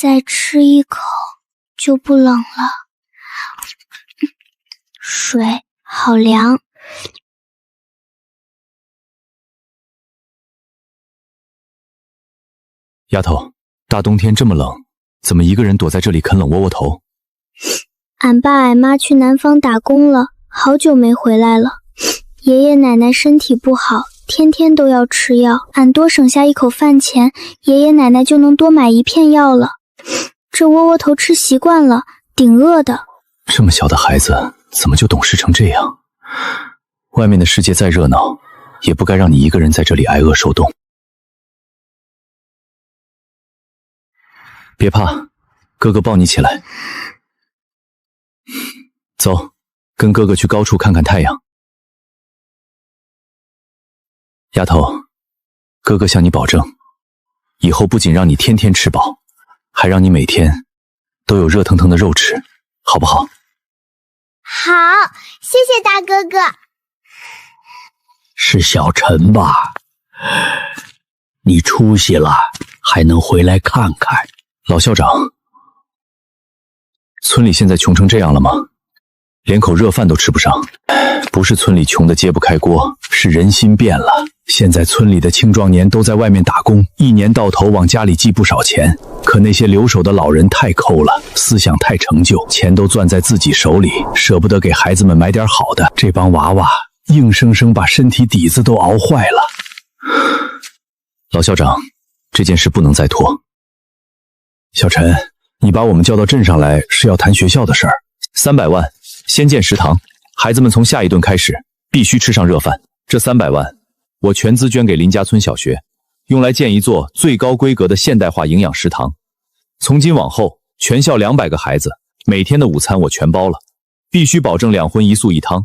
再吃一口就不冷了。水好凉。丫头，大冬天这么冷，怎么一个人躲在这里啃冷窝窝头？俺爸俺妈去南方打工了，好久没回来了。爷爷奶奶身体不好，天天都要吃药，俺多省下一口饭钱，爷爷奶奶就能多买一片药了。这窝窝头吃习惯了，顶饿的。这么小的孩子怎么就懂事成这样？外面的世界再热闹，也不该让你一个人在这里挨饿受冻。别怕，哥哥抱你起来。走，跟哥哥去高处看看太阳。丫头，哥哥向你保证，以后不仅让你天天吃饱，还让你每天都有热腾腾的肉吃，好不好？好，谢谢大哥哥。是小陈吧？你出息了，还能回来看看。老校长，村里现在穷成这样了吗？连口热饭都吃不上。不是村里穷得揭不开锅，是人心变了。现在村里的青壮年都在外面打工，一年到头往家里寄不少钱。可那些留守的老人太抠了，思想太陈旧，钱都攥在自己手里，舍不得给孩子们买点好的。这帮娃娃硬生生把身体底子都熬坏了。老校长，这件事不能再拖。小陈，你把我们叫到镇上来是要谈学校的事儿。300万，先建食堂，孩子们从下一顿开始必须吃上热饭。这300万，我全资捐给林家村小学，用来建一座最高规格的现代化营养食堂。从今往后，全校200个孩子每天的午餐我全包了，必须保证2荤1素1汤，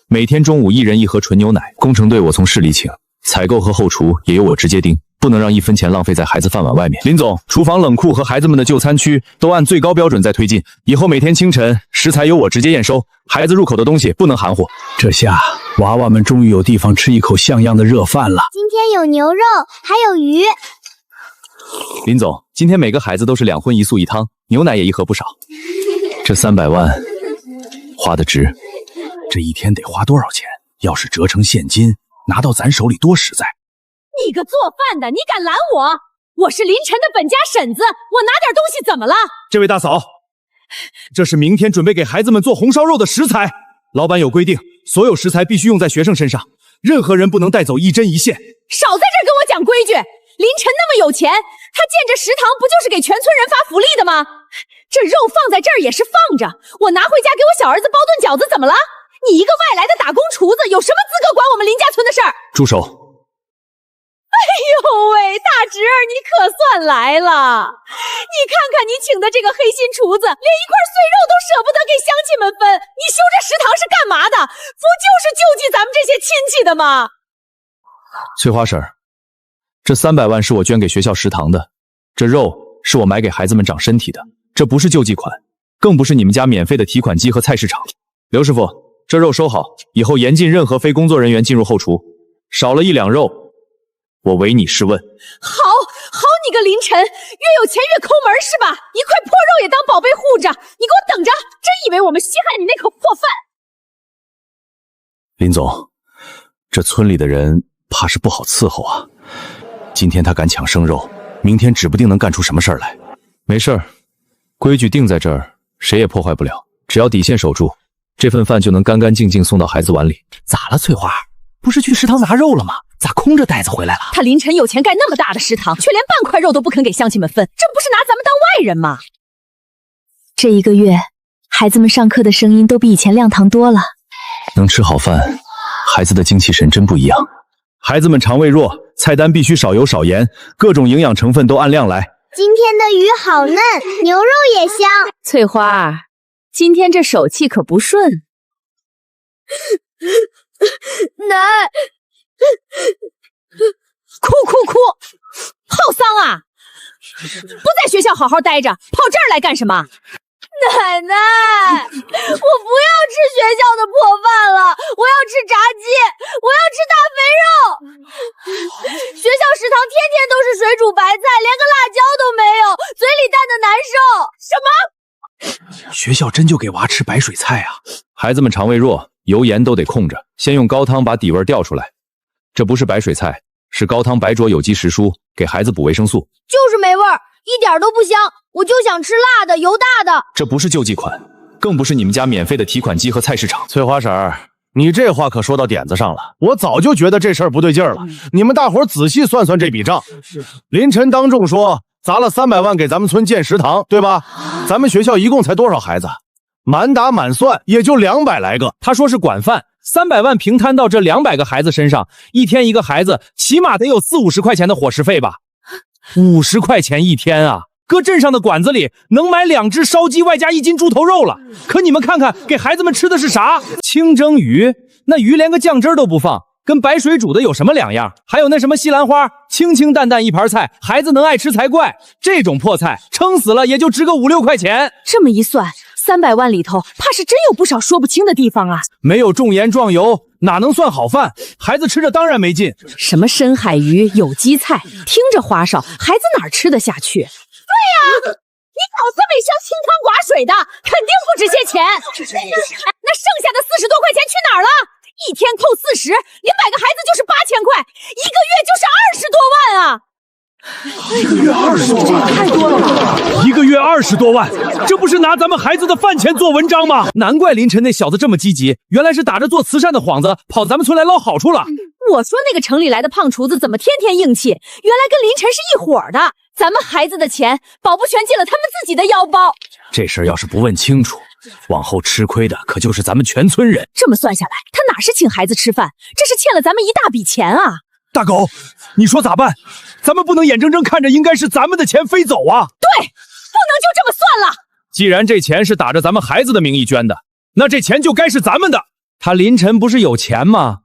每天中午1人1盒纯牛奶。工程队我从市里请，采购和后厨也由我直接盯，不能让1分钱浪费在孩子饭碗外面。林总，厨房冷库和孩子们的就餐区都按最高标准在推进，以后每天清晨食材由我直接验收，孩子入口的东西不能含糊。这下娃娃们终于有地方吃一口像样的热饭了。今天有牛肉，还有鱼。林总，今天每个孩子都是2荤1素1汤，牛奶也1盒不少。这300万花得值。这一天得花多少钱？要是折成现金，拿到咱手里多实在。你个做饭的，你敢拦我？我是林晨的本家婶子，我拿点东西怎么了？这位大嫂，这是明天准备给孩子们做红烧肉的食材。老板有规定，所有食材必须用在学生身上，任何人不能带走1针1线。少在这儿跟我讲规矩！林晨那么有钱，他建这食堂不就是给全村人发福利的吗？这肉放在这儿也是放着，我拿回家给我小儿子包顿饺子怎么了？你一个外来的打工厨子，有什么资格管我们林家村的事儿？住手！哎呦喂，大侄儿你可算来了！你看看你请的这个黑心厨子，连一块碎肉都舍不得给乡亲们分，你修这食堂是干嘛的？不就是救济咱们这些亲戚的吗？翠花婶儿，这300万是我捐给学校食堂的，这肉是我买给孩子们长身体的，这不是救济款，更不是你们家免费的提款机和菜市场。刘师傅，这肉收好，以后严禁任何非工作人员进入后厨，少了1两肉，我唯你是问。好你个林晨，越有钱越抠门是吧？一块破肉也当宝贝护着，你给我等着！真以为我们稀罕你那口破饭？林总，这村里的人怕是不好伺候啊。今天他敢抢生肉，明天指不定能干出什么事儿来。没事儿，规矩定在这儿，谁也破坏不了。只要底线守住，这份饭就能干干净净送到孩子碗里。咋了，翠花？不是去食堂拿肉了吗？咋空着袋子回来了？他林晨有钱盖那么大的食堂，却连半块肉都不肯给乡亲们分，这不是拿咱们当外人吗？这1个月，孩子们上课的声音都比以前亮堂多了。能吃好饭，孩子的精气神真不一样。孩子们肠胃弱，菜单必须少油少盐，各种营养成分都按量来。今天的鱼好嫩，牛肉也香。翠花，今天这手气可不顺。奶，哭，好丧啊！不在学校好好待着，跑这儿来干什么？奶奶，我不要吃学校的破饭了，我要吃炸鸡，我要吃大肥肉。学校食堂天天都是水煮白菜，连个辣椒都没有，嘴里淡的难受。学校真就给娃吃白水菜啊？孩子们肠胃弱，油盐都得控着，先用高汤把底味调出来。这不是白水菜，是高汤白灼有机食蔬，给孩子补维生素。就是没味儿，一点都不香，我就想吃辣的、油大的。这不是救济款，更不是你们家免费的提款机和菜市场。翠花婶儿，你这话可说到点子上了，我早就觉得这事儿不对劲儿了。你们大伙儿仔细算算这笔账。林晨当众说砸了300万给咱们村建食堂，对吧？咱们学校一共才多少孩子？满打满算也就200来个。他说是管饭，300万平摊到这200个孩子身上，一天一个孩子，起码得有40-50块钱的伙食费吧？50块钱一天啊！搁镇上的馆子里能买2只烧鸡外加1斤猪头肉了。可你们看看，给孩子们吃的是啥？清蒸鱼，那鱼连个酱汁都不放，跟白水煮的有什么两样？还有那什么西兰花，清清淡淡一盘菜，孩子能爱吃才怪。这种破菜，撑死了也就值个5-6块钱。这么一算，300万里头怕是真有不少说不清的地方啊！没有重盐撞油，哪能算好饭？孩子吃着当然没劲。什么深海鱼、有机菜，听着花哨，孩子哪吃得下去？对呀，你搞这么一箱清汤寡水的，肯定不值些钱。那剩下的40多块钱去哪儿了？一天扣40，连买个孩子就是8000块，一个月就是20多万啊！一个月20多万，太多了吧？一个月20多万，这不是拿咱们孩子的饭钱做文章吗？难怪林晨那小子这么积极，原来是打着做慈善的幌子跑咱们村来捞好处了。我说那个城里来的胖厨子怎么天天硬气，原来跟林晨是一伙的。咱们孩子的钱保不全进了他们自己的腰包。这事儿要是不问清楚，往后吃亏的可就是咱们全村人。这么算下来，他哪是请孩子吃饭，这是欠了咱们一大笔钱啊！大狗，你说咋办？咱们不能眼睁睁看着应该是咱们的钱飞走啊！对，不能就这么算了。既然这钱是打着咱们孩子的名义捐的，那这钱就该是咱们的。他林晨不是有钱吗？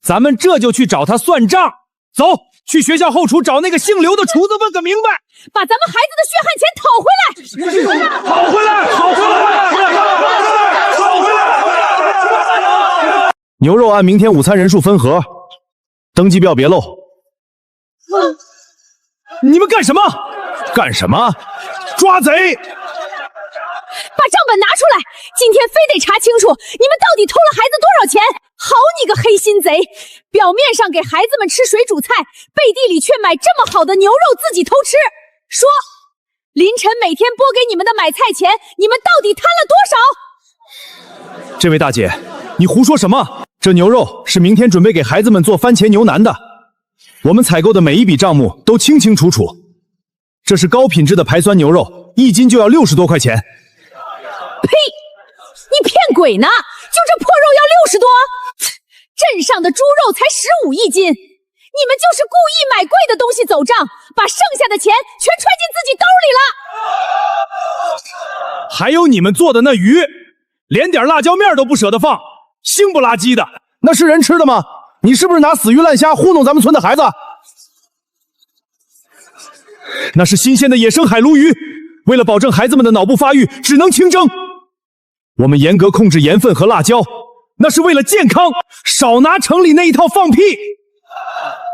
咱们这就去找他算账。走，去学校后厨找那个姓刘的厨子问个明白，把咱们孩子的血汗钱讨回来！讨回来！讨回来！讨回来！牛肉按明天午餐人数分盒，登记表别漏。你们干什么？干什么？抓贼！把账本拿出来，今天非得查清楚你们到底偷了孩子多少钱！好你个黑心贼，表面上给孩子们吃水煮菜，背地里却买这么好的牛肉自己偷吃。说，林晨每天拨给你们的买菜钱，你们到底贪了多少？这位大姐，你胡说什么？这牛肉是明天准备给孩子们做番茄牛腩的，我们采购的每一笔账目都清清楚楚。这是高品质的排酸牛肉，1斤就要60多块钱。呸！你骗鬼呢？就这破肉要60多？镇上的猪肉才15一斤，你们就是故意买贵的东西走账，把剩下的钱全揣进自己兜里了。还有你们做的那鱼，连点辣椒面都不舍得放，腥不拉几的，那是人吃的吗？你是不是拿死鱼烂虾糊弄咱们村的孩子？那是新鲜的野生海鲈鱼，为了保证孩子们的脑部发育，只能清蒸。我们严格控制盐分和辣椒，那是为了健康，少拿城里那一套放屁。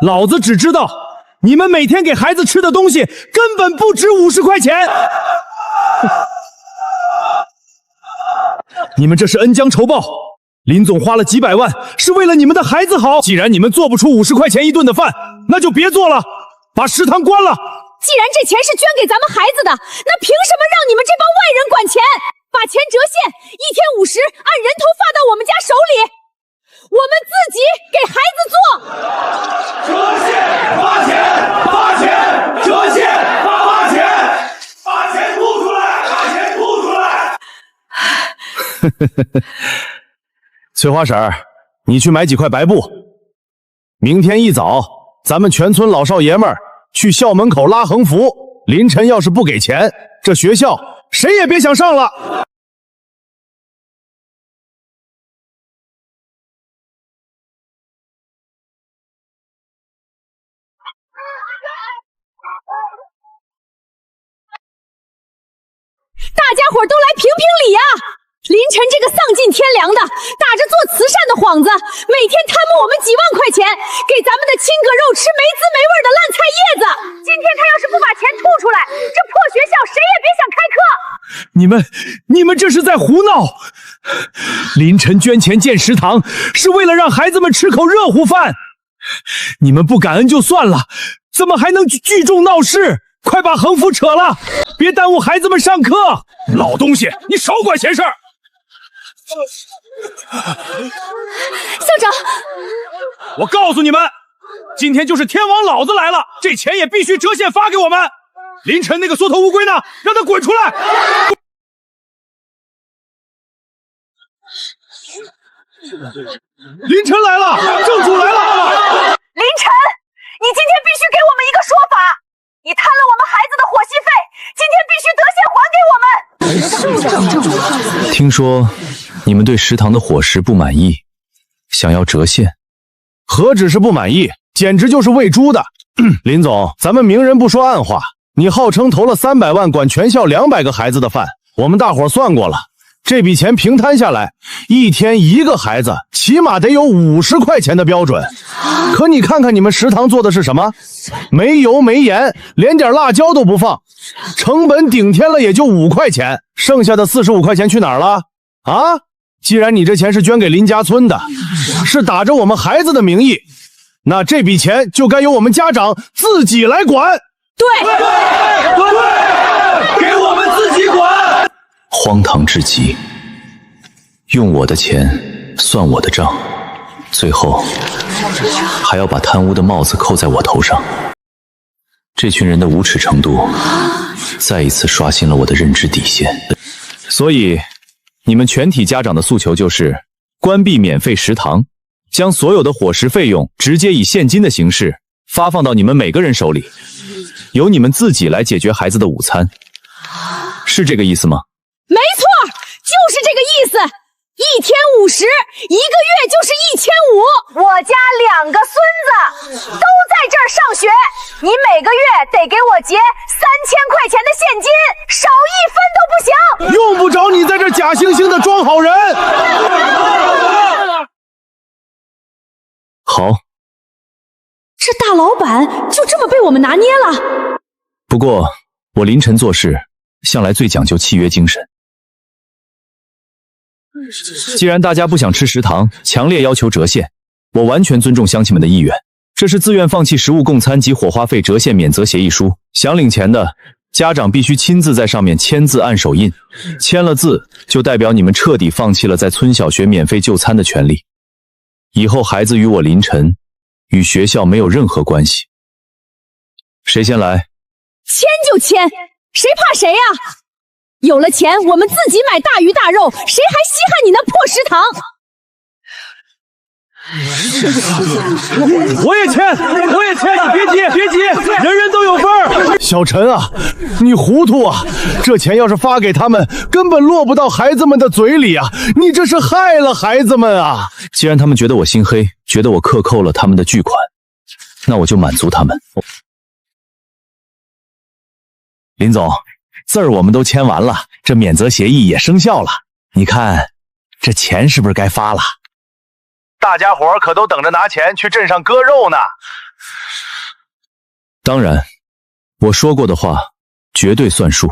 老子只知道，你们每天给孩子吃的东西根本不值50块钱。你们这是恩将仇报，林总花了几百万，是为了你们的孩子好。既然你们做不出50块钱一顿的饭，那就别做了，把食堂关了。既然这钱是捐给咱们孩子的，那凭什么让你们这帮外人管钱？把钱折现，1天50，按人头发到我们家手里，我们自己给孩子做。折现发钱，发钱折现发钱，把钱吐出来，把钱吐出来。翠花婶儿，你去买几块白布，明天一早咱们全村老少爷们儿去校门口拉横幅。林晨要是不给钱，这学校谁也别想上了。大家伙都来评评理啊！林晨这个丧尽天良的，打着做慈善的幌子，每天贪慕我们几万块钱，给咱们的亲哥肉吃没滋没味的烂菜叶子。今天他要是不把钱吐出来，这破学校谁也别想开课。你们这是在胡闹！凌晨捐钱建食堂，是为了让孩子们吃口热乎饭。你们不感恩就算了，怎么还能聚众闹事？快把横幅扯了，别耽误孩子们上课！老东西，你少管闲事儿！校长，我告诉你们，今天就是天王老子来了，这钱也必须折现发给我们。凌晨那个缩头乌龟呢？让他滚出来！凌晨来了，正主来了！凌晨，你今天必须给我们一个说法。你贪了我们孩子的伙食费，今天必须得现还给我们。听说你们对食堂的伙食不满意，想要折现？何止是不满意，简直就是喂猪的。林总，咱们明人不说暗话，你号称投了300万管全校200个孩子的饭，我们大伙算过了，这笔钱平摊下来，一天一个孩子起码得有50块钱的标准。可你看看你们食堂做的是什么？没油没盐，连点辣椒都不放，成本顶天了也就5块钱，剩下的45块钱去哪儿了？啊？既然你这钱是捐给林家村的，是打着我们孩子的名义，那这笔钱就该由我们家长自己来管。对，给我们自己管。荒唐至极，用我的钱算我的账，最后还要把贪污的帽子扣在我头上。这群人的无耻程度再一次刷新了我的认知底线。所以你们全体家长的诉求就是关闭免费食堂，将所有的伙食费用直接以现金的形式发放到你们每个人手里，由你们自己来解决孩子的午餐，是这个意思吗？没错，就是这个意思。1天50，一个月就是1500。我家2个孙子都在这儿上学，你每个月得给我结3000块钱的现金，少1分都不行。用不着你在这假惺惺的装好人。好，这大老板就这么被我们拿捏了。不过我凌晨做事向来最讲究契约精神。既然大家不想吃食堂，强烈要求折现，我完全尊重乡亲们的意愿。这是自愿放弃食物供餐及伙花费折现免责协议书，想领钱的家长必须亲自在上面签字按手印，签了字就代表你们彻底放弃了在村小学免费就餐的权利。以后孩子与我凌晨与学校没有任何关系。谁先来？签就签，谁怕谁呀？有了钱，我们自己买大鱼大肉，谁还稀罕你那破食堂？我也签，你别急，人人都有份儿。小陈啊，你糊涂啊！这钱要是发给他们，根本落不到孩子们的嘴里啊！你这是害了孩子们啊！既然他们觉得我心黑，觉得我克扣了他们的巨款，那我就满足他们。林总，字儿我们都签完了，这免责协议也生效了，你看这钱是不是该发了？大家伙可都等着拿钱去镇上割肉呢。当然，我说过的话绝对算数。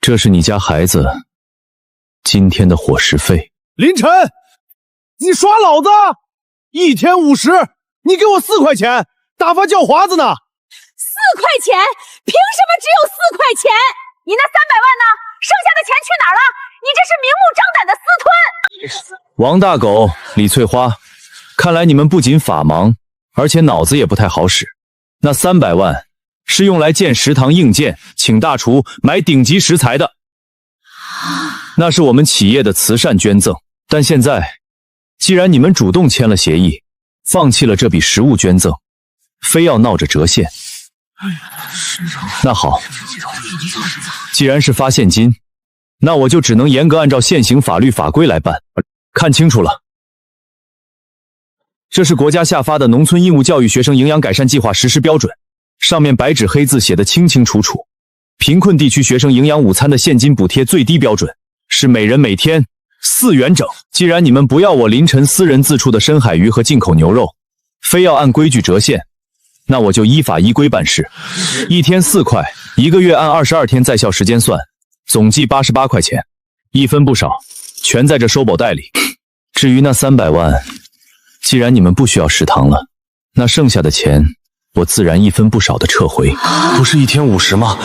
这是你家孩子今天的伙食费。林晨，你耍老子！1天50，你给我4块钱，打发叫华子呢？4块钱？凭什么只有4块钱？你那300万呢？剩下的钱去哪儿了？你这是明目张胆的私吞！王大狗、李翠花，看来你们不仅法盲，而且脑子也不太好使。那300万是用来建食堂硬件，请大厨买顶级食材的，那是我们企业的慈善捐赠。但现在，既然你们主动签了协议，放弃了这笔实物捐赠，非要闹着折现，那好，既然是发现金，那我就只能严格按照现行法律法规来办。看清楚了，这是国家下发的《农村义务教育学生营养改善计划实施标准》，上面白纸黑字写得清清楚楚。贫困地区学生营养午餐的现金补贴最低标准是每人每天4元整。既然你们不要我凌晨私人自处的深海鱼和进口牛肉，非要按规矩折现，那我就依法依规办事。一天4块，1个月按22天在校时间算，总计88块钱，1分不少，全在这收宝袋里。至于那300万，既然你们不需要食堂了，那剩下的钱我自然1分不少的撤回。不是1天50吗？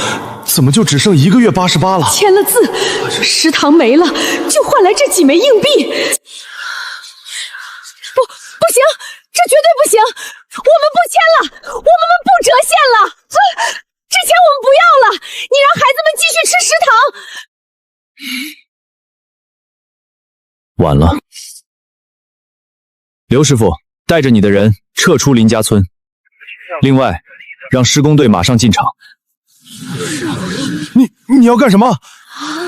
怎么就只剩1个月88了？签了字，食堂没了，就换来这几枚硬币。不行，这绝对不行！我们不签了，我们不折现了。这钱我们不要了，你让孩子们继续吃食堂。晚了，刘师傅，带着你的人撤出林家村。另外，让施工队马上进场。你要干什么？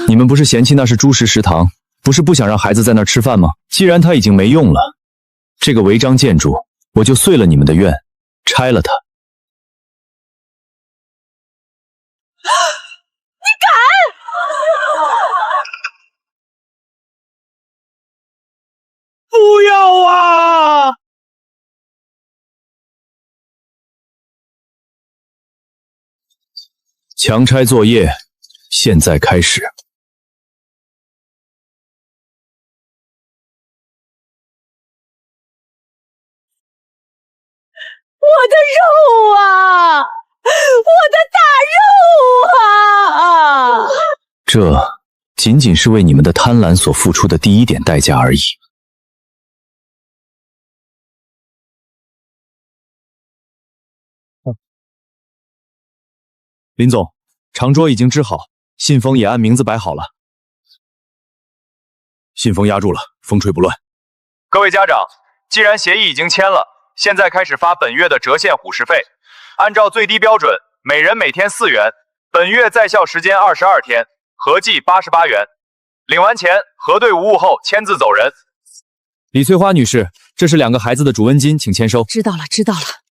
你们不是嫌弃那是猪食食堂，不是不想让孩子在那儿吃饭吗？既然它已经没用了，这个违章建筑我就遂了你们的愿，拆了它。你敢！不要啊！强拆作业现在开始。我的肉啊！我的大肉啊！这仅仅是为你们的贪婪所付出的第一点代价而已。林总，长桌已经支好，信封也按名字摆好了。信封压住了，风吹不乱。各位家长，既然协议已经签了，现在开始发本月的折现伙食费，按照最低标准，每人每天4元，本月在校时间22天，合计88元。领完钱，核对无误后签字走人。李翠花女士，这是2个孩子的主温金，请签收。知道了，知道了。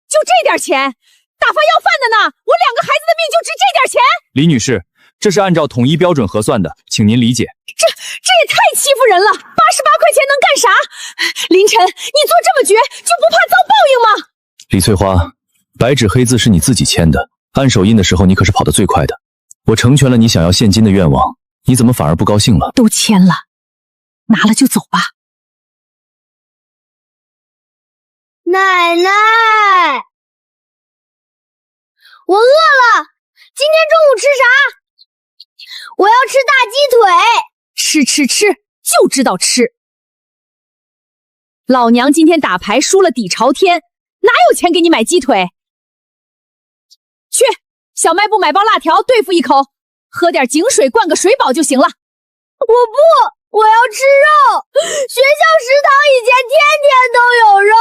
就这点钱，打发要饭的呢？我2个孩子的命就值这点钱？李女士，这是按照统一标准核算的，请您理解。这也太欺负人了！88块钱能干啥？林晨，你做这么绝，就不怕遭报应吗？李翠花，白纸黑字是你自己签的，按手印的时候你可是跑得最快的。我成全了你想要现金的愿望，你怎么反而不高兴了？都签了，拿了就走吧。奶奶，我饿了，今天中午吃啥？我要吃大鸡腿。吃，就知道吃。老娘今天打牌输了底朝天，哪有钱给你买鸡腿？去小卖部买包辣条对付一口，喝点井水灌个水饱就行了。我不，我要吃肉。学校食堂以前天天都有肉。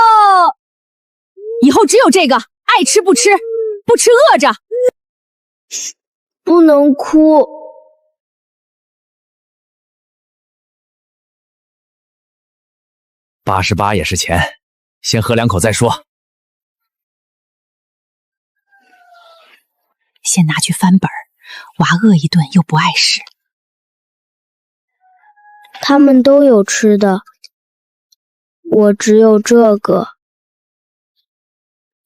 以后只有这个，爱吃不吃，不吃饿着。不能哭。88也是钱，先喝2口再说。先拿去翻本，娃饿一顿又不碍事。他们都有吃的，我只有这个。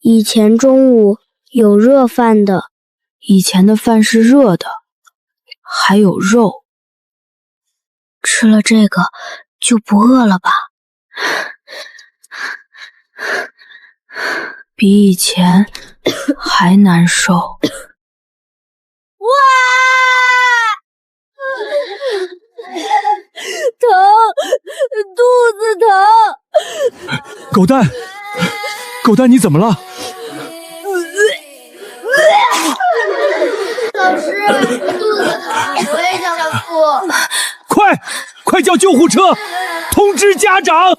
以前中午有热饭的，以前的饭是热的，还有肉。吃了这个就不饿了吧？比以前还难受。哇！疼，肚子疼。狗蛋，狗蛋，你怎么了？老师，肚子疼，我也想来哭。快叫救护车，通知家长。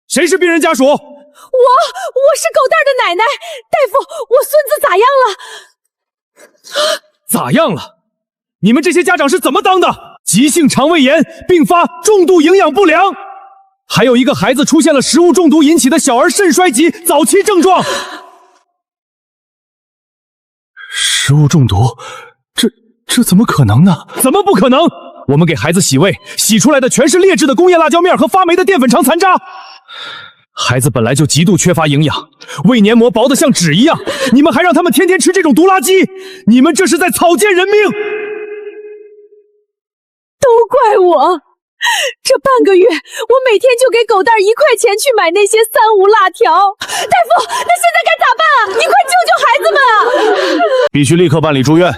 谁是病人家属？我是狗蛋儿的奶奶，大夫，我孙子咋样了？咋样了？你们这些家长是怎么当的？急性肠胃炎并发重度营养不良，还有一个孩子出现了食物中毒引起的小儿肾衰竭早期症状。食物中毒，这怎么可能呢？怎么不可能？我们给孩子洗胃，洗出来的全是劣质的工业辣椒面和发霉的淀粉肠残渣。孩子本来就极度缺乏营养，胃黏膜薄得像纸一样，你们还让他们天天吃这种毒垃圾，你们这是在草菅人命！都怪我！这半个月，我每天就给狗蛋1块钱去买那些3无辣条。大夫，那现在该咋办啊？你快救救孩子们啊！必须立刻办理住院，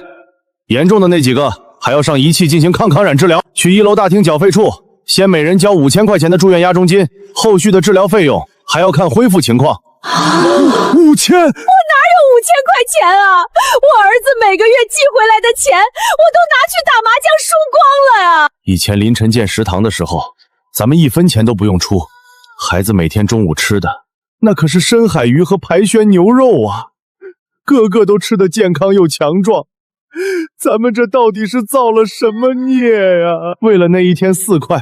严重的那几个还要上仪器进行抗感染治疗。去1楼大厅缴费处，先每人交5000块钱的住院押中金，后续的治疗费用还要看恢复情况。5000？我哪有5000块钱啊？我儿子每个月寄回来的钱，我都拿去打麻将输光了呀！以前凌晨建食堂的时候，咱们1分钱都不用出，孩子每天中午吃的那可是深海鱼和排轩牛肉啊，个个都吃得健康又强壮。咱们这到底是造了什么孽呀？为了那一天4块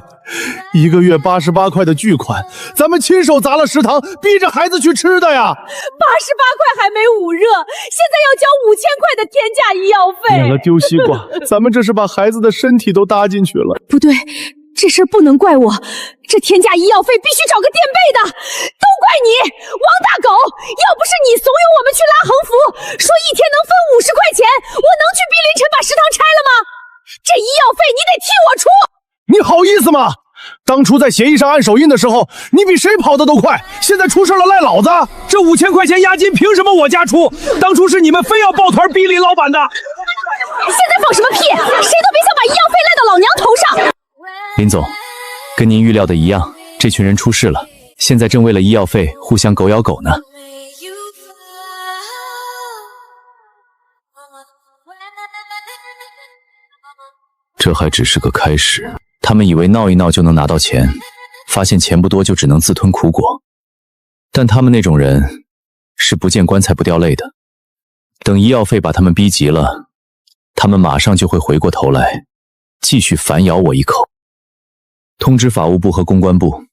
，1个月88块的巨款，咱们亲手砸了食堂，逼着孩子去吃的呀！88块还没捂热，现在要交5000块的天价医药费。免了丢西瓜，咱们这是把孩子的身体都搭进去了。不对，这事不能怪我，这天价医药费必须找个垫背的，都怪你，王大狗！要不是你怂恿我们去拉横幅，说一天能分50块钱，我能去逼凌晨把食堂拆了吗？这医药费你得替我出！你好意思吗？当初在协议上按手印的时候，你比谁跑得都快，现在出事了赖老子！这5000块钱押金凭什么我家出？当初是你们非要抱团逼林老板的。现在放什么屁？谁都别想把医药费赖到老娘头上！林总，跟您预料的一样，这群人出事了，现在正为了医药费互相狗咬狗呢。这还只是个开始，他们以为闹一闹就能拿到钱，发现钱不多就只能自吞苦果。但他们那种人是不见棺材不掉泪的，等医药费把他们逼急了，他们马上就会回过头来继续反咬我一口。通知法务部和公关部，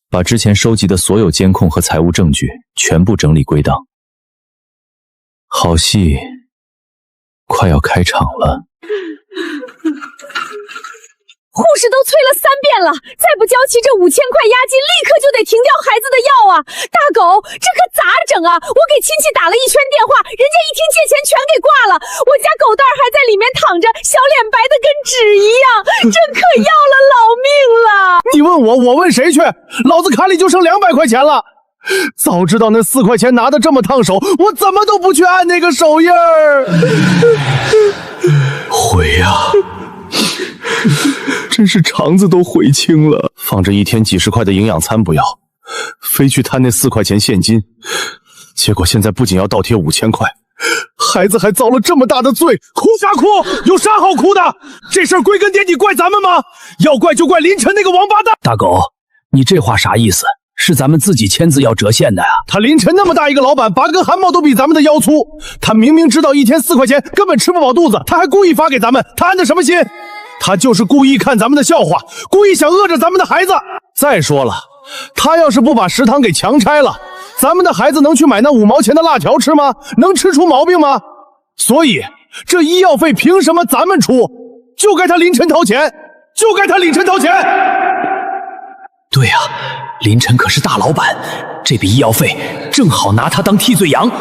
把之前收集的所有监控和财务证据全部整理归档。好戏快要开场了。护士都催了3遍了，再不交齐这5000块押金，立刻就得停掉孩子的药啊！大狗，这可咋整啊？我给亲戚打了1圈电话，人家一听借钱全给挂了。我家狗蛋儿还在里面躺着，小脸白的跟纸一样，这可要了老命了！你问我问谁去？老子卡里就剩200块钱了。早知道那4块钱拿得这么烫手，我怎么都不去按那个手印儿。悔呀！真是肠子都悔青了，放着一天几10块的营养餐不要，非去贪那4块钱现金，结果现在不仅要倒贴5000块，孩子还遭了这么大的罪。哭啥哭？有啥好哭的？这事儿归根结底怪咱们吗？要怪就怪凌晨那个王八蛋！大狗，你这话啥意思？是咱们自己签字要折现的呀！他凌晨那么大一个老板，拔根汗毛都比咱们的腰粗，他明明知道一天4块钱根本吃不饱肚子，他还故意发给咱们，他安的什么心？他就是故意看咱们的笑话，故意想饿着咱们的孩子。再说了，他要是不把食堂给强拆了，咱们的孩子能去买那5毛钱的辣条吃吗？能吃出毛病吗？所以这医药费凭什么咱们出？就该他凌晨掏钱，就该他凌晨掏钱。对呀，凌晨可是大老板，这笔医药费正好拿他当替罪羊。对，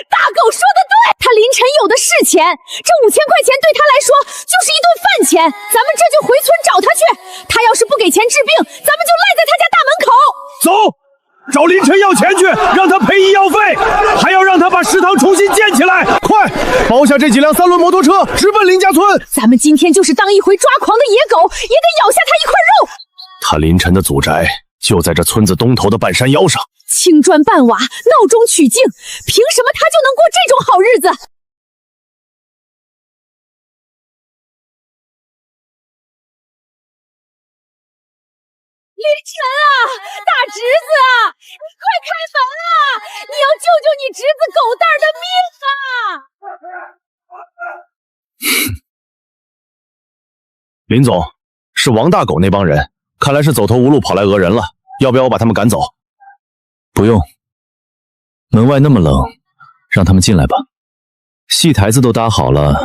大狗说的对，他凌晨有的是钱，这5000块钱对他来说就是一顿饭钱，咱们这就回村找他去，他要是不给钱治病，咱们就赖在他家大门口。走，找凌晨要钱去，让他赔医药费，还要让他把食堂重新建起来。快，包下这几辆3轮摩托车，直奔林家村。咱们今天就是当一回抓狂的野狗，也得咬下他一块肉。他凌晨的祖宅就在这村子东头的半山腰上，青砖半瓦，闹中取静，凭什么他就能过这种好日子？凌晨啊，大侄子啊，你快开门啊！你要救救你侄子狗蛋儿的命啊！林总，是王大狗那帮人，看来是走投无路跑来讹人了，要不要我把他们赶走？不用，门外那么冷，让他们进来吧。戏台子都搭好了，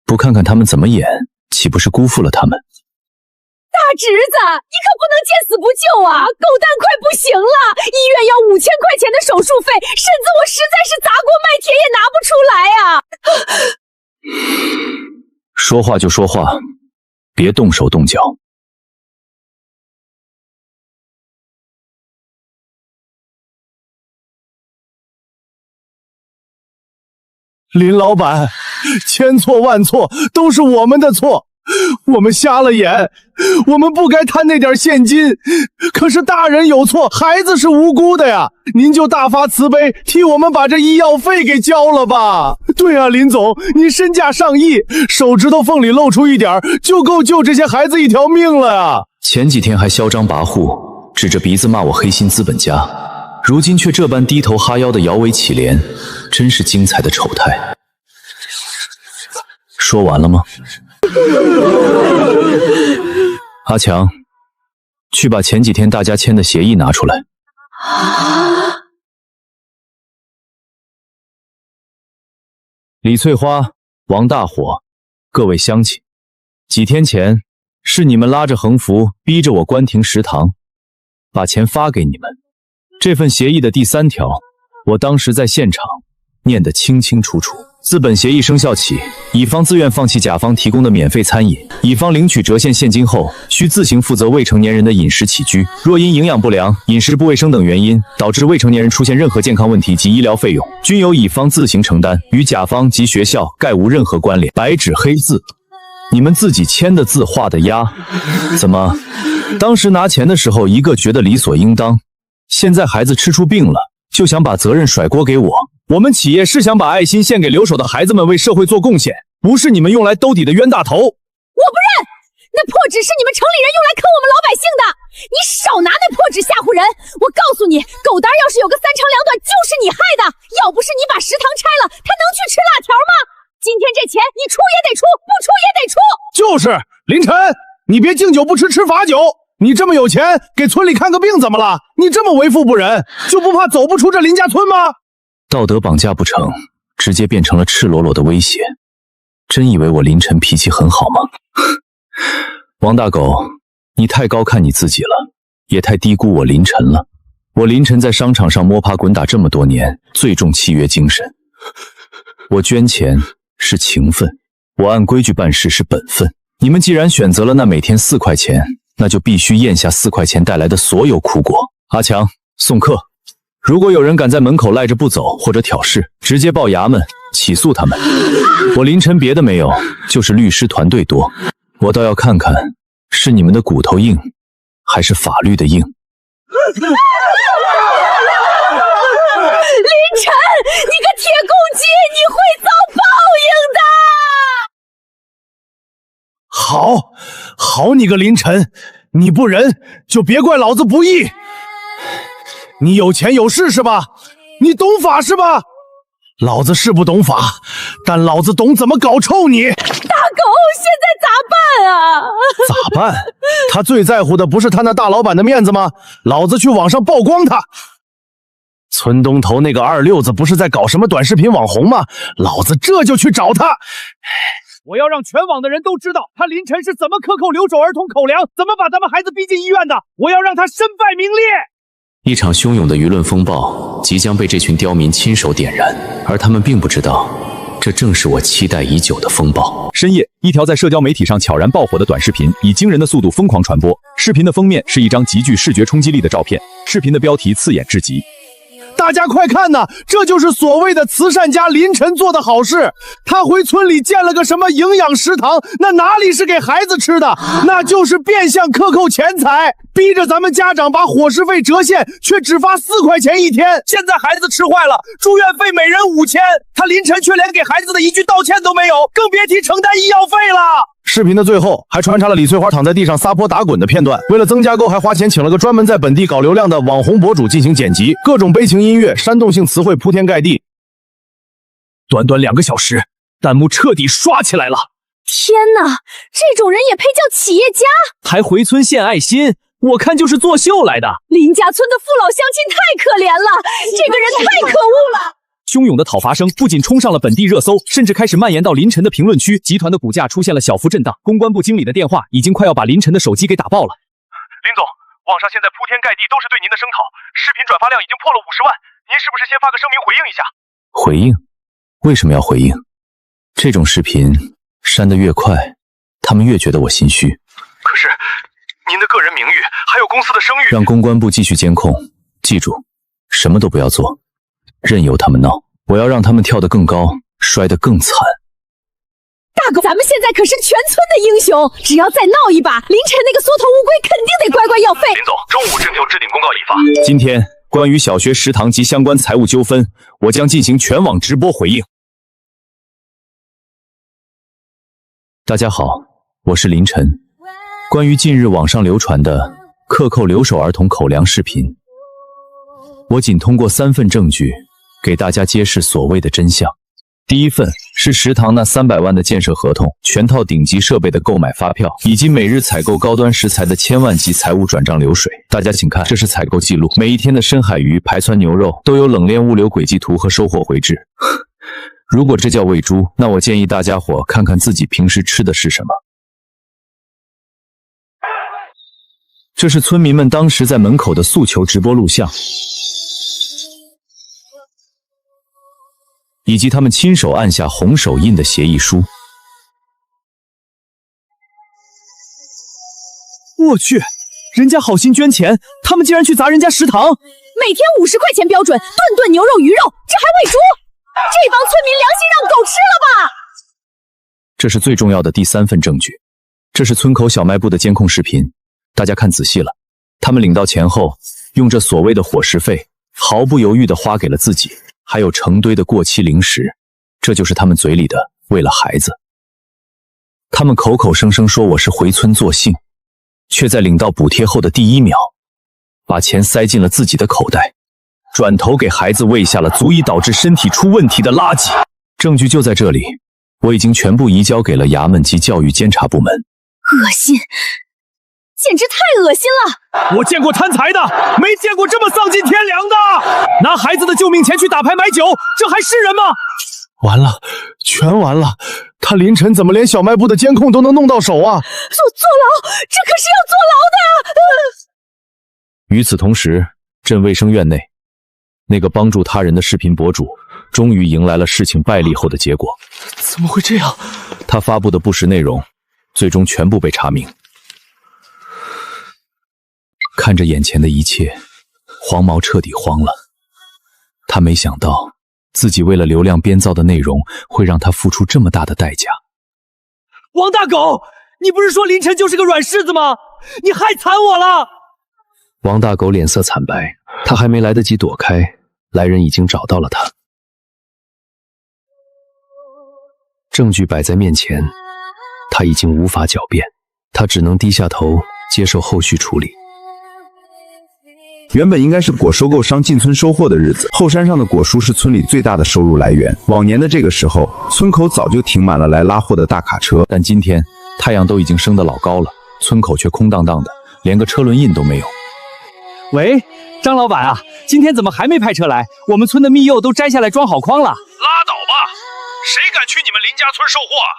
不看看他们怎么演，岂不是辜负了他们？大侄子，你可不能见死不救啊！狗蛋快不行了，医院要5000块钱的手术费，婶子我实在是砸锅卖铁也拿不出来啊！说话就说话，别动手动脚。林老板，千错万错，都是我们的错，我们瞎了眼，我们不该贪那点现金。可是大人有错，孩子是无辜的呀，您就大发慈悲，替我们把这医药费给交了吧。对啊，林总，您身价上亿，手指头缝里露出一点，就够救这些孩子一条命了呀。前几天还嚣张跋扈，指着鼻子骂我黑心资本家，如今却这般低头哈腰的摇尾乞怜，真是精彩的丑态。说完了吗？阿强，去把前几天大家签的协议拿出来。李翠花、王大火，各位乡亲，几天前是你们拉着横幅逼着我关停食堂，把钱发给你们。这份协议的第3条，我当时在现场念得清清楚楚。自本协议生效起，乙方自愿放弃甲方提供的免费餐饮，乙方领取折现现金后，需自行负责未成年人的饮食起居。若因营养不良、饮食不卫生等原因，导致未成年人出现任何健康问题及医疗费用，均由乙方自行承担，与甲方及学校概无任何关联。白纸黑字，你们自己签的字画的押，怎么？当时拿钱的时候，一个觉得理所应当，现在孩子吃出病了，就想把责任甩锅给我。我们企业是想把爱心献给留守的孩子们，为社会做贡献，不是你们用来兜底的冤大头。我不认，那破纸是你们城里人用来坑我们老百姓的，你少拿那破纸吓唬人！我告诉你，狗蛋要是有个3长2短，就是你害的。要不是你把食堂拆了，他能去吃辣条吗？今天这钱你出也得出，不出也得出。就是林晨，你别敬酒不吃吃罚酒。你这么有钱，给村里看个病怎么了？你这么为富不仁，就不怕走不出这林家村吗？道德绑架不成，直接变成了赤裸裸的威胁。真以为我林晨脾气很好吗？王大狗，你太高看你自己了，也太低估我林晨了。我林晨在商场上摸爬滚打这么多年，最重契约精神。我捐钱是情分，我按规矩办事是本分。你们既然选择了那每天4块钱，那就必须咽下4块钱带来的所有苦果。阿强，送客。如果有人敢在门口赖着不走或者挑事，直接报衙门起诉他们。我林晨别的没有，就是律师团队多。我倒要看看是你们的骨头硬，还是法律的硬。林晨，你个铁公鸡，你会遭报应的！好你个林晨，你不仁就别怪老子不义。你有钱有势是吧？你懂法是吧？老子是不懂法，但老子懂怎么搞臭你。大狗，现在咋办啊？咋办？他最在乎的不是他那大老板的面子吗？老子去网上曝光他。村东头那个二六子不是在搞什么短视频网红吗？老子这就去找他。我要让全网的人都知道，他林晨是怎么克扣留守儿童口粮，怎么把咱们孩子逼进医院的。我要让他身败名裂。一场汹涌的舆论风暴即将被这群刁民亲手点燃，而他们并不知道，这正是我期待已久的风暴。深夜，一条在社交媒体上悄然爆火的短视频以惊人的速度疯狂传播。视频的封面是一张极具视觉冲击力的照片，视频的标题刺眼至极。大家快看呐，这就是所谓的慈善家林晨做的好事。他回村里建了个什么营养食堂，那哪里是给孩子吃的，那就是变相克扣钱财，逼着咱们家长把伙食费折现，却只发4块钱一天。现在孩子吃坏了，住院费每人5000，他林晨却连给孩子的一句道歉都没有，更别提承担医药费了。视频的最后还穿插了李翠花躺在地上撒泼打滚的片段。为了增加购，还花钱请了个专门在本地搞流量的网红博主进行剪辑，各种悲情音乐、煽动性词汇铺天盖地。短短2个小时，弹幕彻底刷起来了。天哪，这种人也配叫企业家？还回村献爱心，我看就是作秀来的。林家村的父老乡亲太可怜了，这个人太可恶了。汹涌的讨伐声不仅冲上了本地热搜，甚至开始蔓延到凌晨的评论区。集团的股价出现了小幅震荡，公关部经理的电话已经快要把凌晨的手机给打爆了。林总，网上现在铺天盖地都是对您的声讨，视频转发量已经破了50万，您是不是先发个声明回应一下？回应？为什么要回应？这种视频删得越快，他们越觉得我心虚。可是您的个人名誉还有公司的声誉，让公关部继续监控，记住，什么都不要做，任由他们闹。我要让他们跳得更高，摔得更惨。大狗，咱们现在可是全村的英雄，只要再闹一把，凌晨那个缩头乌龟肯定得乖乖要废。林总，中午正就置顶公告已发。今天关于小学食堂及相关财务纠纷，我将进行全网直播回应。大家好，我是林晨。关于近日网上流传的克扣留守儿童口粮视频，我仅通过3份证据给大家揭示所谓的真相。第一份是食堂那300万的建设合同、全套顶级设备的购买发票，以及每日采购高端食材的千万级财务转账流水。大家请看，这是采购记录，每一天的深海鱼、排汆牛肉都有冷链物流轨迹图和收货回执。如果这叫喂猪，那我建议大家伙看看自己平时吃的是什么。这是村民们当时在门口的诉求直播录像，以及他们亲手按下红手印的协议书。我去，人家好心捐钱，他们竟然去砸人家食堂。每天50块钱标准，顿顿牛肉鱼肉，这还喂猪？这帮村民良心让狗吃了吧！这是最重要的第3份证据，这是村口小卖部的监控视频，大家看仔细了。他们领到钱后，用这所谓的伙食费，毫不犹豫地花给了自己，还有成堆的过期零食，这就是他们嘴里的为了孩子。他们口口声声说我是回村作兴，却在领到补贴后的第1秒，把钱塞进了自己的口袋，转头给孩子喂下了足以导致身体出问题的垃圾。证据就在这里，我已经全部移交给了衙门及教育监察部门。恶心，简直太恶心了！我见过贪财的，没见过这么丧尽天良的。拿孩子的救命钱去打牌买酒，这还是人吗？完了，全完了！他凌晨怎么连小卖部的监控都能弄到手啊？坐牢，这可是要坐牢的！与此同时，镇卫生院内，那个帮助他人的视频博主终于迎来了事情败利后的结果。怎么会这样？他发布的不实内容最终全部被查明。看着眼前的一切，黄毛彻底慌了。他没想到自己为了流量编造的内容会让他付出这么大的代价。王大狗，你不是说凌晨就是个软柿子吗？你害惨我了！王大狗脸色惨白，他还没来得及躲开，来人已经找到了他。证据摆在面前，他已经无法狡辩，他只能低下头接受后续处理。原本应该是果收购商进村收货的日子，后山上的果蔬是村里最大的收入来源。往年的这个时候，村口早就停满了来拉货的大卡车，但今天太阳都已经升得老高了，村口却空荡荡的，连个车轮印都没有。喂，张老板啊，今天怎么还没派车来？我们村的蜜柚都摘下来装好筐了。拉倒吧，谁敢去你们林家村收货啊？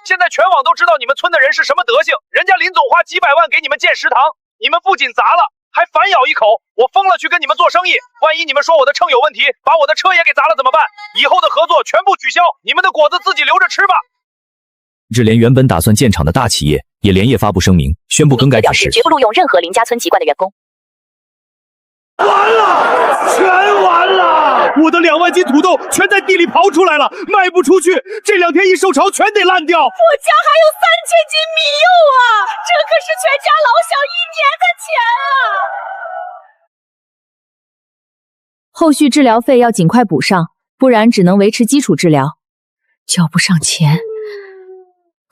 现在全网都知道你们村的人是什么德行，人家林总花几百万给你们建食堂，你们不仅砸了，还反咬一口，我疯了去跟你们做生意，万一你们说我的秤有问题，把我的车也给砸了怎么办？以后的合作全部取消，你们的果子自己留着吃吧。这连原本打算建厂的大企业也连夜发布声明，宣布更改指示，绝不录用任何林家村籍贯的员工。完了，全完了！我的2万斤土豆全在地里刨出来了，卖不出去，这2天一受潮全得烂掉。我家还有3000斤米柚啊，这可是全家老小1年的钱啊！后续治疗费要尽快补上，不然只能维持基础治疗。交不上钱，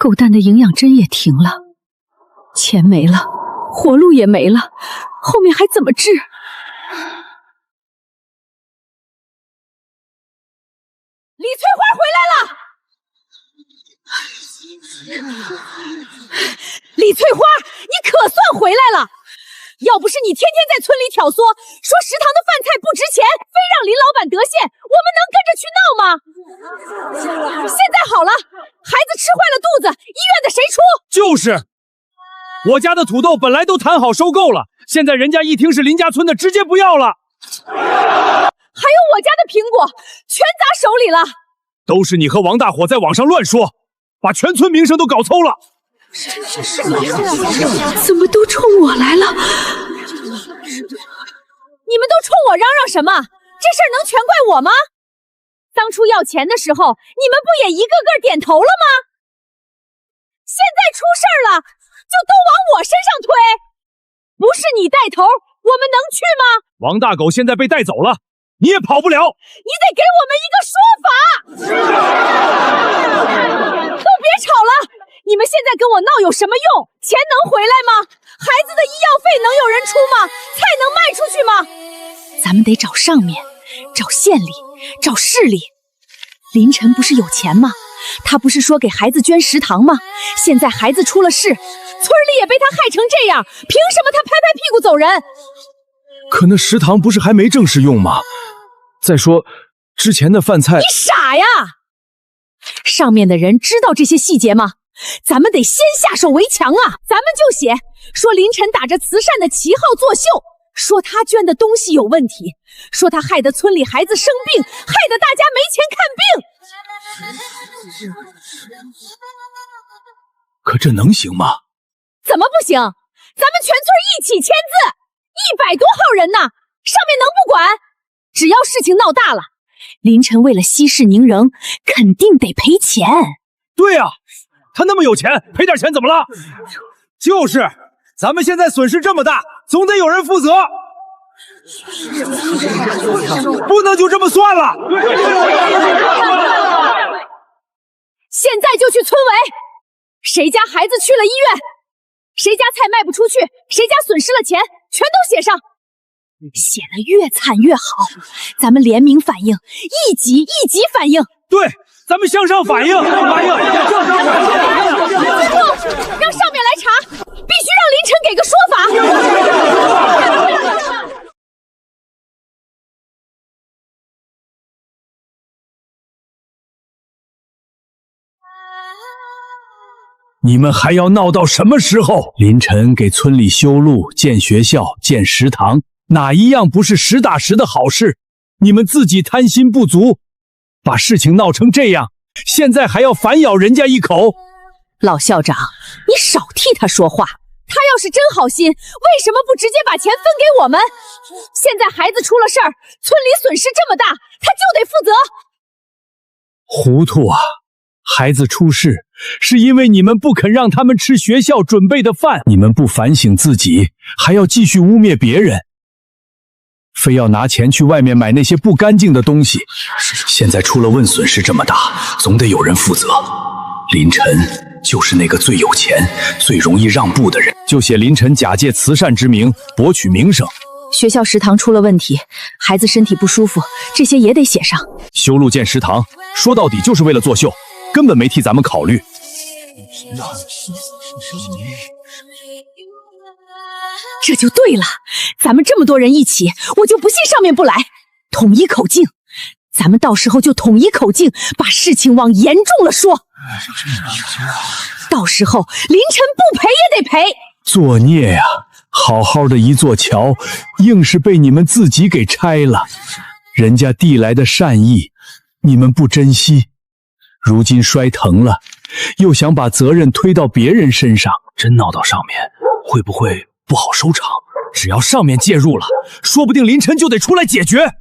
狗蛋的营养针也停了，钱没了，活路也没了，后面还怎么治？李翠花回来了！李翠花，你可算回来了！要不是你天天在村里挑唆，说食堂的饭菜不值钱，非让林老板得馅，我们能跟着去闹吗？现在好了，孩子吃坏了肚子，医院的谁出？就是，我家的土豆本来都谈好收购了，现在人家一听是林家村的，直接不要了。还有我家的苹果，全砸手里了。都是你和王大伙在网上乱说，把全村名声都搞臭了。怎么都冲我来了？你们都冲我嚷嚷什么？这事儿能全怪我吗？当初要钱的时候，你们不也一个个点头了吗？现在出事儿了，就都往我身上推。不是你带头，我们能去吗？王大狗现在被带走了，你也跑不了。你得给我们一个说法。都别吵了，你们现在跟我闹有什么用？钱能回来吗？孩子的医药费能有人出吗？菜能卖出去吗？咱们得找上面，找县里，找市里。林晨不是有钱吗？他不是说给孩子捐食堂吗？现在孩子出了事，村里也被他害成这样，凭什么他拍拍屁股走人？可那食堂不是还没正式用吗？再说之前的饭菜……你傻呀！上面的人知道这些细节吗？咱们得先下手为强啊！咱们就写说林晨打着慈善的旗号作秀，说他捐的东西有问题，说他害得村里孩子生病，害得大家没钱看病。可这能行吗？怎么不行？咱们全村一起签字，100多号人呢，上面能不管？只要事情闹大了，林晨为了息事宁人，肯定得赔钱。对啊，他那么有钱，赔点钱怎么了？就是，咱们现在损失这么大，总得有人负责，不能就这么算了。现在就去村委，谁家孩子去了医院，谁家菜卖不出去，谁家损失了钱，全都写上。写得越惨越好，咱们联名反映，一级一级反映。对，咱们向上反映，最后让上面来查，必须让林晨给个说法。你们还要闹到什么时候？林晨给村里修路、建学校、建食堂，哪一样不是实打实的好事？你们自己贪心不足，把事情闹成这样，现在还要反咬人家一口。老校长，你少替他说话。他要是真好心，为什么不直接把钱分给我们？现在孩子出了事儿，村里损失这么大，他就得负责。糊涂啊！孩子出事是因为你们不肯让他们吃学校准备的饭，你们不反省自己，还要继续污蔑别人，非要拿钱去外面买那些不干净的东西。现在出了问损失这么大，总得有人负责。林晨就是那个最有钱、最容易让步的人，就写林晨假借慈善之名博取名声。学校食堂出了问题，孩子身体不舒服，这些也得写上。修路建食堂，说到底就是为了作秀，根本没替咱们考虑。这就对了，咱们这么多人一起，我就不信上面不来。统一口径，咱们到时候就统一口径，把事情往严重了说。到时候林晨不赔也得赔。作孽呀！好好的一座桥，硬是被你们自己给拆了。人家递来的善意，你们不珍惜，如今摔疼了，又想把责任推到别人身上，真闹到上面，会不会不好收场？只要上面介入了，说不定林晨就得出来解决。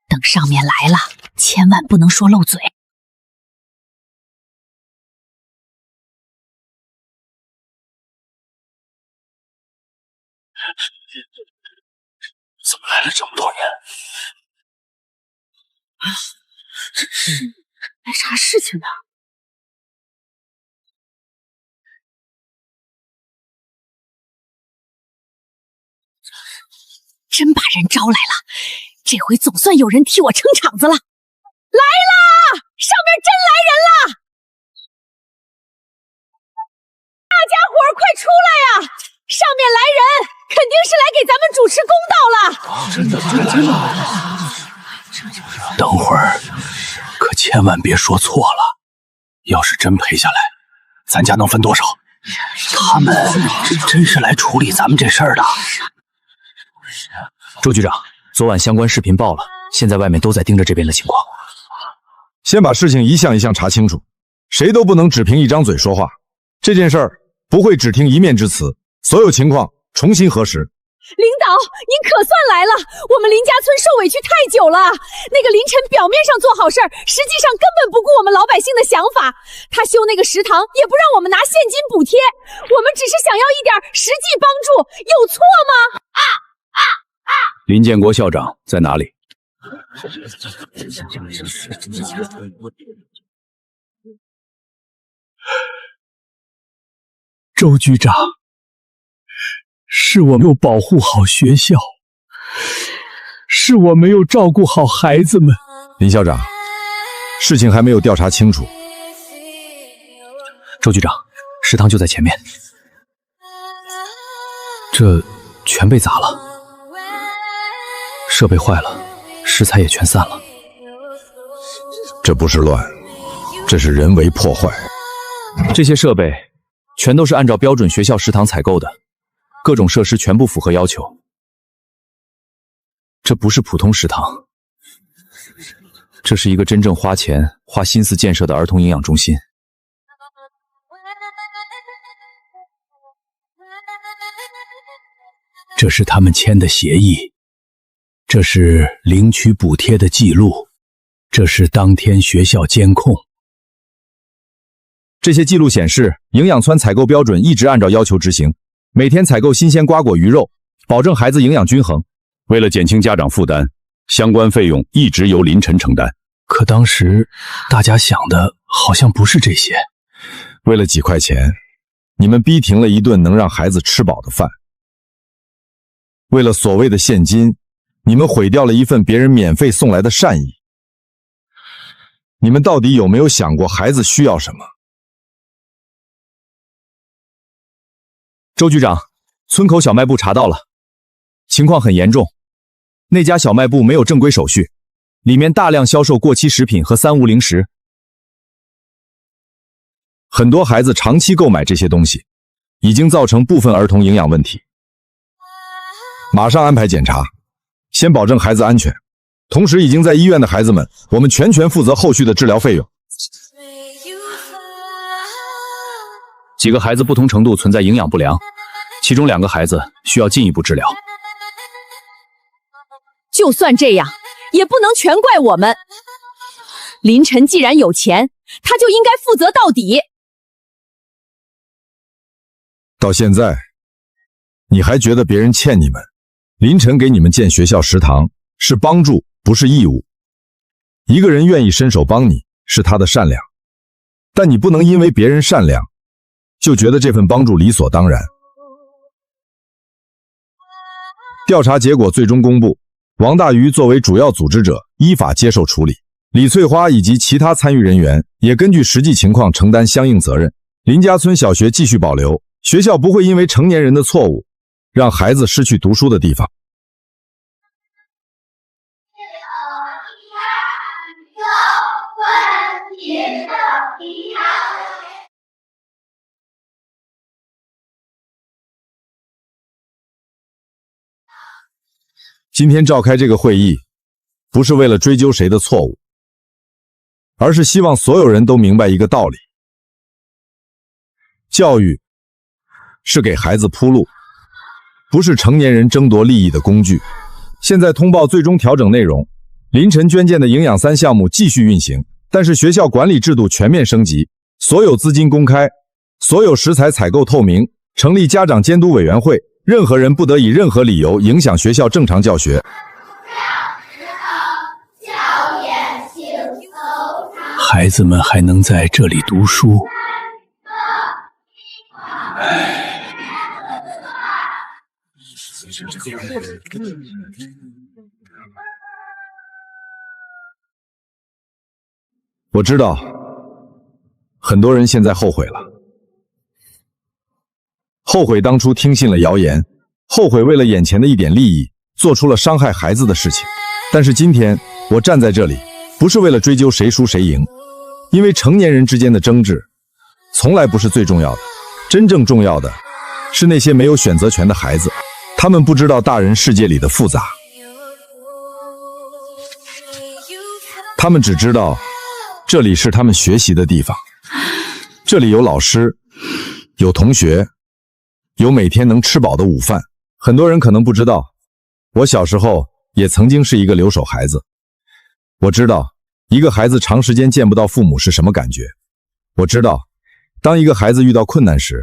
等上面来了，千万不能说漏嘴。怎么来了这么多人？这是来啥事情的？真把人招来了，这回总算有人替我撑场子了。来啦！上面真来人了！大家伙儿快出来呀！上面来人，肯定是来给咱们主持公道了。真的。等会儿可千万别说错了，要是真赔下来，咱家能分多少？他们真是来处理咱们这事儿的。周局长，昨晚相关视频爆了，现在外面都在盯着这边的情况。先把事情一项一项查清楚，谁都不能只凭一张嘴说话。这件事儿不会只听一面之词，所有情况重新核实。领导，您可算来了！我们林家村受委屈太久了。那个林晨表面上做好事儿，实际上根本不顾我们老百姓的想法。他修那个食堂，也不让我们拿现金补贴，我们只是想要一点实际帮助，有错吗？林建国校长在哪里？周局长，是我没有保护好学校，是我没有照顾好孩子们。林校长，事情还没有调查清楚。周局长，食堂就在前面，这全被砸了，设备坏了，食材也全散了。这不是乱，这是人为破坏。这些设备全都是按照标准学校食堂采购的，各种设施全部符合要求。这不是普通食堂，这是一个真正花钱花心思建设的儿童营养中心。这是他们签的协议，这是领取补贴的记录，这是当天学校监控。这些记录显示，营养餐采购标准一直按照要求执行，每天采购新鲜瓜果鱼肉，保证孩子营养均衡。为了减轻家长负担，相关费用一直由林晨承担。可当时大家想的好像不是这些。为了几块钱，你们逼停了一顿能让孩子吃饱的饭。为了所谓的现金，你们毁掉了一份别人免费送来的善意。你们到底有没有想过孩子需要什么？周局长，村口小卖部查到了，情况很严重。那家小卖部没有正规手续，里面大量销售过期食品和三无零食。很多孩子长期购买这些东西，已经造成部分儿童营养问题。马上安排检查，先保证孩子安全。同时，已经在医院的孩子们，我们全权负责后续的治疗费用。几个孩子不同程度存在营养不良，其中2个孩子需要进一步治疗。就算这样，也不能全怪我们。林晨既然有钱，他就应该负责到底。到现在，你还觉得别人欠你们？林晨给你们建学校食堂是帮助，不是义务。一个人愿意伸手帮你，是他的善良，但你不能因为别人善良，就觉得这份帮助理所当然。调查结果最终公布，王大鱼作为主要组织者，依法接受处理。李翠花以及其他参与人员也根据实际情况承担相应责任。林家村小学继续保留，学校不会因为成年人的错误，让孩子失去读书的地方。今天召开这个会议，不是为了追究谁的错误，而是希望所有人都明白一个道理：教育是给孩子铺路，不是成年人争夺利益的工具。现在通报最终调整内容，林晨捐建的营养3项目继续运行，但是学校管理制度全面升级，所有资金公开，所有食材采购透明，成立家长监督委员会，任何人不得以任何理由影响学校正常教学。教研孩子们还能在这里读书。我知道，很多人现在后悔了，后悔当初听信了谣言，后悔为了眼前的一点利益做出了伤害孩子的事情。但是今天我站在这里，不是为了追究谁输谁赢，因为成年人之间的争执从来不是最重要的，真正重要的是那些没有选择权的孩子，他们不知道大人世界里的复杂，他们只知道这里是他们学习的地方，这里有老师，有同学，有每天能吃饱的午饭。很多人可能不知道，我小时候也曾经是一个留守孩子。我知道一个孩子长时间见不到父母是什么感觉。我知道当一个孩子遇到困难时，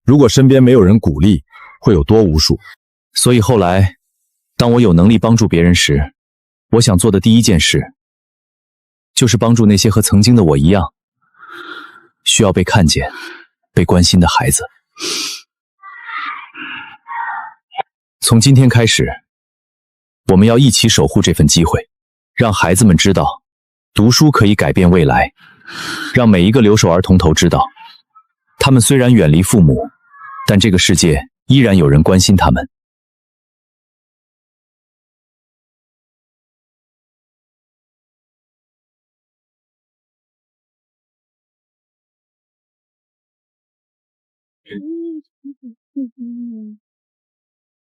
如果身边没有人鼓励，会有多无数。所以后来，当我有能力帮助别人时，我想做的第一件事，就是帮助那些和曾经的我一样，需要被看见、被关心的孩子。从今天开始，我们要一起守护这份机会，让孩子们知道，读书可以改变未来，让每一个留守儿童头知道，他们虽然远离父母，但这个世界依然有人关心他们。